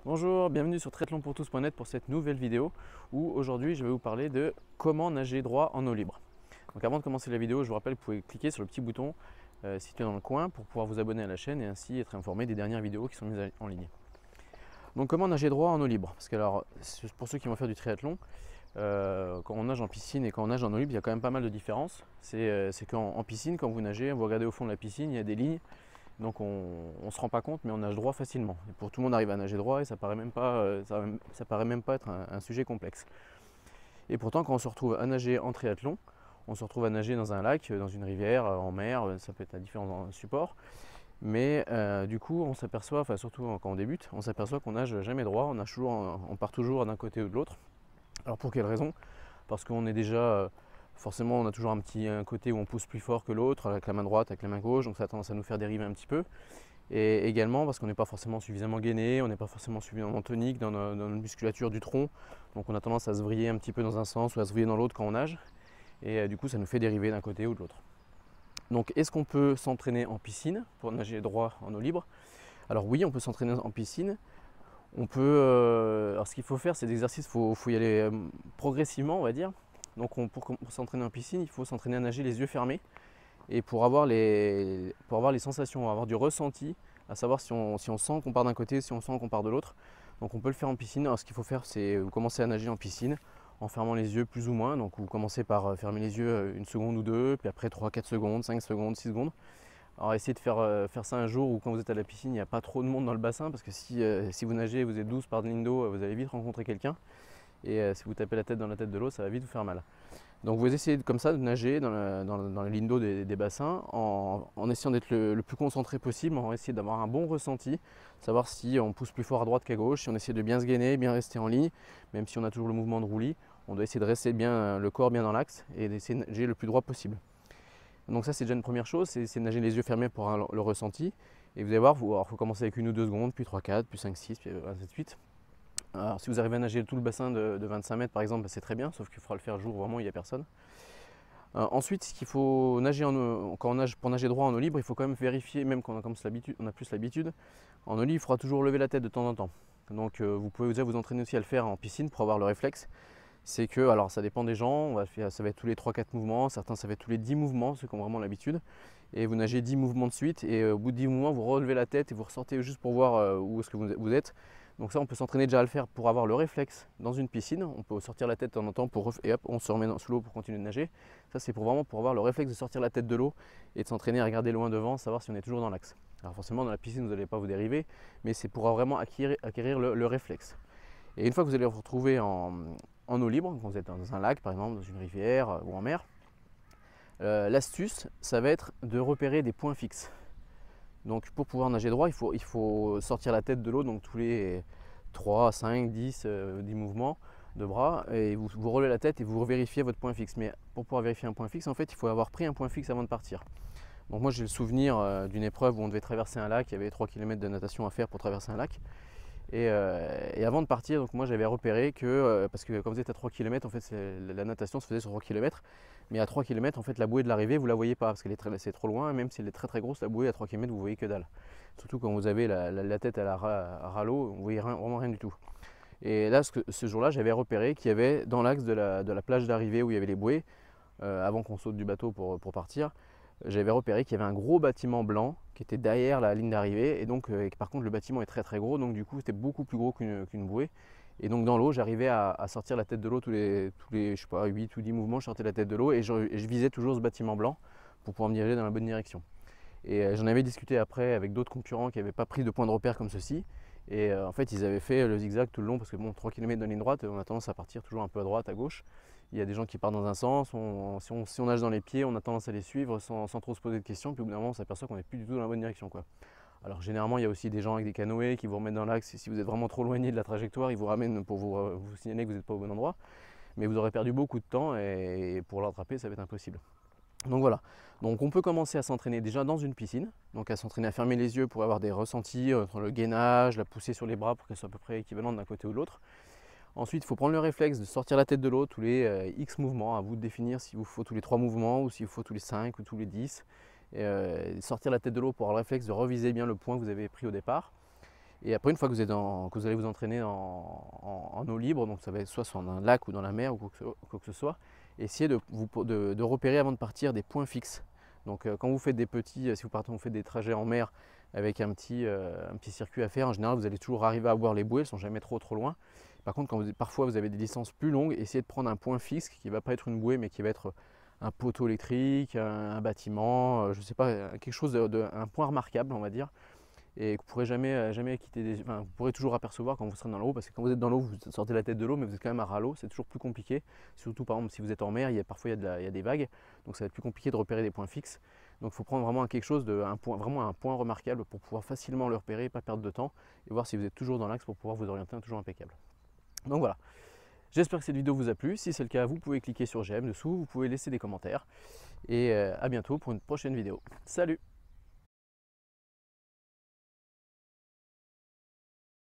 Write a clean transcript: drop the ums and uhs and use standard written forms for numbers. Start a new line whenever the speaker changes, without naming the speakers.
Bonjour, bienvenue sur triathlonpourtous.net pour cette nouvelle vidéo où aujourd'hui je vais vous parler de comment nager droit en eau libre. Donc avant de commencer la vidéo, je vous rappelle que vous pouvez cliquer sur le petit bouton situé dans le coin pour pouvoir vous abonner à la chaîne et ainsi être informé des dernières vidéos qui sont mises en ligne. Donc comment nager droit en eau libre? Parce que alors, pour ceux qui vont faire du triathlon, quand on nage en piscine et quand on nage en eau libre, il y a quand même pas mal de différences. C'est qu'en piscine, quand vous nagez, vous regardez au fond de la piscine, il y a des lignes. Donc on ne se rend pas compte, mais on nage droit facilement. Et pour tout le monde arrive à nager droit et ça paraît même pas, ça paraît même pas être un sujet complexe. Et pourtant, quand on se retrouve à nager en triathlon, on se retrouve à nager dans un lac, dans une rivière, en mer, ça peut être à différents supports. Mais du coup, on s'aperçoit, enfin surtout quand on débute, on s'aperçoit qu'on nage jamais droit, on part toujours d'un côté ou de l'autre. Alors pour quelle raison? Parce qu'on est déjà forcément, on a toujours un côté où on pousse plus fort que l'autre, avec la main droite, avec la main gauche, donc ça a tendance à nous faire dériver un petit peu. Et également parce qu'on n'est pas forcément suffisamment gainé, on n'est pas forcément suffisamment tonique dans notre musculature du tronc, donc on a tendance à se vriller un petit peu dans un sens ou à se vriller dans l'autre quand on nage, et du coup ça nous fait dériver d'un côté ou de l'autre. Donc est-ce qu'on peut s'entraîner en piscine pour nager droit en eau libre? Alors oui, on peut s'entraîner en piscine. On peut, alors ce qu'il faut faire, c'est des exercices, il faut y aller progressivement, on va dire. Donc pour s'entraîner en piscine, il faut s'entraîner à nager les yeux fermés. Et pour avoir les sensations, avoir du ressenti, à savoir si on sent qu'on part d'un côté, si on sent qu'on part de l'autre. Donc on peut le faire en piscine. Alors ce qu'il faut faire, c'est vous commencer à nager en piscine en fermant les yeux plus ou moins. Donc vous commencez par fermer les yeux une seconde ou deux, puis après 3-4 secondes, 5 secondes, 6 secondes. Alors essayez de faire ça un jour où quand vous êtes à la piscine, il n'y a pas trop de monde dans le bassin parce que si vous nagez et vous êtes 12 par ligne d'eau, vous allez vite rencontrer quelqu'un. Et si vous tapez la tête dans la tête de l'eau, ça va vite vous faire mal. Donc vous essayez comme ça de nager dans la ligne d'eau des bassins en essayant d'être le plus concentré possible, en essayant d'avoir un bon ressenti, savoir si on pousse plus fort à droite qu'à gauche, si on essaie de bien se gainer, bien rester en ligne, même si on a toujours le mouvement de roulis, on doit essayer de rester bien le corps bien dans l'axe et d'essayer de nager le plus droit possible. Donc ça c'est déjà une première chose, c'est de nager les yeux fermés pour le ressenti. Et vous allez voir, il faut commencer avec 1 ou 2 secondes, puis 3, 4, puis 5, 6, puis ainsi de suite. Alors si vous arrivez à nager tout le bassin de 25 mètres par exemple, c'est très bien, sauf qu'il faudra le faire le jour où vraiment il n'y a personne. Ensuite, ce qu'il faut nager pour nager droit en eau libre, il faut quand même vérifier, même quand on a plus l'habitude, en eau libre il faudra toujours lever la tête de temps en temps. Donc vous pouvez déjà vous entraîner aussi à le faire en piscine pour avoir le réflexe. C'est que, alors ça dépend des gens, ça va être tous les 3-4 mouvements, certains ça va être tous les 10 mouvements, ceux qui ont vraiment l'habitude. Et vous nagez 10 mouvements de suite et au bout de 10 mouvements, vous relevez la tête et vous ressortez juste pour voir où est-ce que vous êtes. Donc ça, on peut s'entraîner déjà à le faire pour avoir le réflexe dans une piscine. On peut sortir la tête de temps en temps et hop, on se remet sous l'eau pour continuer de nager. Ça, c'est vraiment pour avoir le réflexe de sortir la tête de l'eau et de s'entraîner à regarder loin devant, savoir si on est toujours dans l'axe. Alors forcément, dans la piscine, vous n'allez pas vous dériver, mais c'est pour vraiment acquérir le réflexe. Et une fois que vous allez vous retrouver en eau libre, quand vous êtes dans un lac par exemple, dans une rivière ou en mer, l'astuce, ça va être de repérer des points fixes. Donc pour pouvoir nager droit, il faut sortir la tête de l'eau, donc tous les 3, 5, 10 mouvements de bras, et vous relevez la tête et vous vérifiez votre point fixe. Mais pour pouvoir vérifier un point fixe, en fait, il faut avoir pris un point fixe avant de partir. Donc moi j'ai le souvenir d'une épreuve où on devait traverser un lac, il y avait 3 km de natation à faire pour traverser un lac. Et avant de partir, donc moi j'avais repéré que, parce que quand vous êtes à 3 km, en fait la natation se faisait sur 3 km, mais à 3 km, en fait la bouée de l'arrivée, vous ne la voyez pas, parce qu'elle c'est trop loin, même si elle est très très grosse, la bouée à 3 km, vous voyez que dalle. Surtout quand vous avez la tête à ras l'eau, vous voyez vraiment rien du tout. Et là, ce jour-là, j'avais repéré qu'il y avait dans l'axe de la plage d'arrivée où il y avait les bouées, avant qu'on saute du bateau pour partir, j'avais repéré qu'il y avait un gros bâtiment blanc qui était derrière la ligne d'arrivée, et donc par contre le bâtiment est très très gros, donc du coup c'était beaucoup plus gros qu'une bouée, et donc dans l'eau j'arrivais à sortir la tête de l'eau tous les je sais pas, 8 ou 10 mouvements, je sortais la tête de l'eau et je visais toujours ce bâtiment blanc pour pouvoir me diriger dans la bonne direction. Et j'en avais discuté après avec d'autres concurrents qui n'avaient pas pris de point de repère comme ceci, et en fait ils avaient fait le zigzag tout le long, parce que bon, 3 km dans ligne droite, on a tendance à partir toujours un peu à droite, à gauche. Il y a des gens qui partent dans un sens, si on nage dans les pieds, on a tendance à les suivre sans trop se poser de questions, puis au bout d'un moment on s'aperçoit qu'on n'est plus du tout dans la bonne direction, quoi. Alors généralement il y a aussi des gens avec des canoës qui vous remettent dans l'axe, et si vous êtes vraiment trop éloigné de la trajectoire, ils vous ramènent pour vous signaler que vous n'êtes pas au bon endroit, mais vous aurez perdu beaucoup de temps et pour le rattraper ça va être impossible. Donc voilà, donc on peut commencer à s'entraîner déjà dans une piscine, donc à s'entraîner à fermer les yeux pour avoir des ressentis entre le gainage, la poussée sur les bras pour qu'elle soit à peu près équivalente d'un côté ou de l'autre. Ensuite, il faut prendre le réflexe de sortir la tête de l'eau tous les X mouvements, à vous de définir s'il vous faut tous les 3 mouvements ou s'il vous faut tous les 5 ou tous les 10. Sortir la tête de l'eau pour avoir le réflexe de reviser bien le point que vous avez pris au départ. Et après, une fois que que vous allez vous entraîner en eau libre, donc ça va être soit dans un lac ou dans la mer ou quoi que ce soit, essayez de repérer avant de partir des points fixes. Donc quand vous faites des petits, si vous partez, vous faites des trajets en mer avec un petit circuit à faire, en général vous allez toujours arriver à voir les bouées, elles ne sont jamais trop loin. Par contre, parfois vous avez des distances plus longues, essayez de prendre un point fixe qui ne va pas être une bouée, mais qui va être un poteau électrique, un bâtiment, je ne sais pas, quelque chose un point remarquable, on va dire, et que vous pourrez jamais quitter vous pourrez toujours apercevoir quand vous serez dans l'eau, parce que quand vous êtes dans l'eau, vous sortez la tête de l'eau, mais vous êtes quand même à ras l'eau, c'est toujours plus compliqué. Surtout par exemple si vous êtes en mer, parfois il y a des vagues, donc ça va être plus compliqué de repérer des points fixes. Donc il faut prendre vraiment quelque chose vraiment un point remarquable pour pouvoir facilement le repérer, pas perdre de temps, et voir si vous êtes toujours dans l'axe pour pouvoir vous orienter toujours impeccable. Donc voilà. J'espère que cette vidéo vous a plu. Si c'est le cas, vous pouvez cliquer sur j'aime dessous, vous pouvez laisser des commentaires. Et à bientôt pour une prochaine vidéo. Salut!